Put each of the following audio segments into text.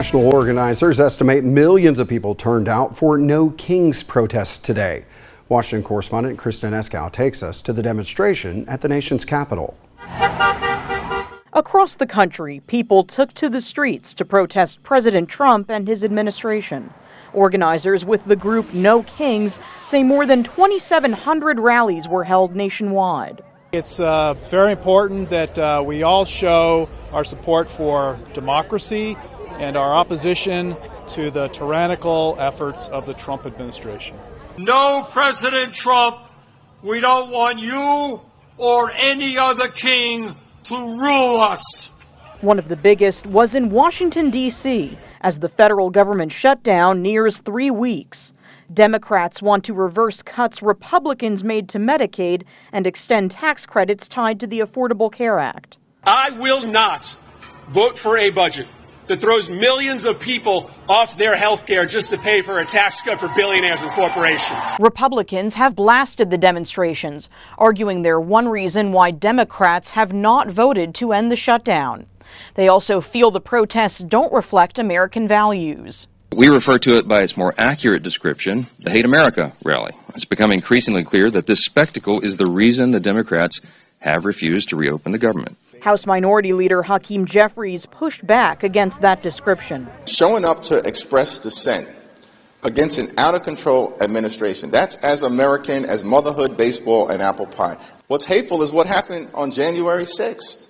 National organizers estimate millions of people turned out for No Kings protests today. Washington correspondent Kristen Eskow takes us to the demonstration at the nation's capital. Across the country, people took to the streets to protest President Trump and his administration. Organizers with the group No Kings say more than 2,700 rallies were held nationwide. It's very important that we all show our support for democracy and our opposition to the tyrannical efforts of the Trump administration. No, President Trump, we don't want you or any other king to rule us. One of the biggest was in Washington, D.C., as the federal government shutdown nears 3 weeks. Democrats want to reverse cuts Republicans made to Medicaid and extend tax credits tied to the Affordable Care Act. I will not vote for a budget that throws millions of people off their health care just to pay for a tax cut for billionaires and corporations. Republicans have blasted the demonstrations, arguing they're one reason why Democrats have not voted to end the shutdown. They also feel the protests don't reflect American values. We refer to it by its more accurate description, the Hate America rally. It's become increasingly clear that this spectacle is the reason the Democrats have refused to reopen the government. House Minority Leader Hakeem Jeffries pushed back against that description. Showing up to express dissent against an out-of-control administration, that's as American as motherhood, baseball, and apple pie. What's hateful is what happened on January 6th.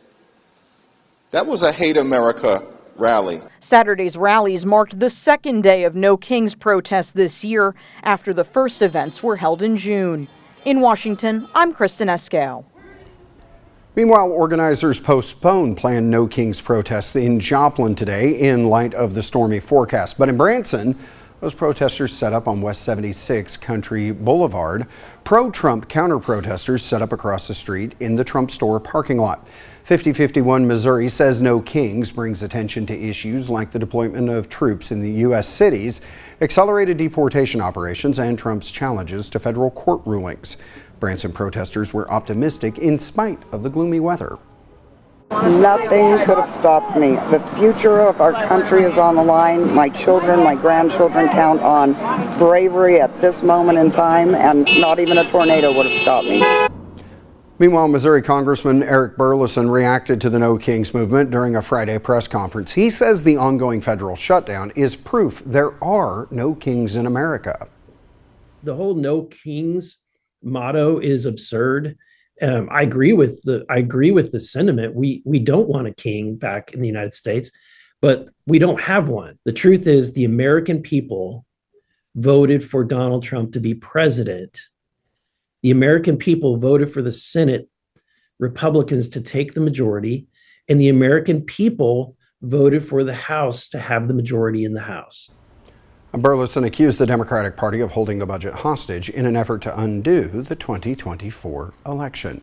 That was a Hate America rally. Saturday's rallies marked the second day of No Kings protests this year after the first events were held in June. In Washington, I'm Kristen Eskow. Meanwhile, organizers postponed planned No Kings protests in Joplin today in light of the stormy forecast. But in Branson, those protesters set up on West 76 Country Boulevard. Pro-Trump counter-protesters set up across the street in the Trump store parking lot. 5051 Missouri says No Kings brings attention to issues like the deployment of troops in the U.S. cities, accelerated deportation operations, and Trump's challenges to federal court rulings. Branson protesters were optimistic in spite of the gloomy weather. Nothing could have stopped me. The future of our country is on the line. My children, my grandchildren count on bravery at this moment in time, and not even a tornado would have stopped me. Meanwhile, Missouri Congressman Eric Burleson reacted to the No Kings movement during a Friday press conference. He says the ongoing federal shutdown is proof there are no kings in America. The whole No Kings motto is absurd. I agree with the sentiment. We don't want a king back in the United States, but we don't have one. The truth is the American people voted for Donald Trump to be president. The American people voted for the Senate Republicans to take the majority, and the American people voted for the House to have the majority in the House. Burleson accused the Democratic Party of holding the budget hostage in an effort to undo the 2024 election.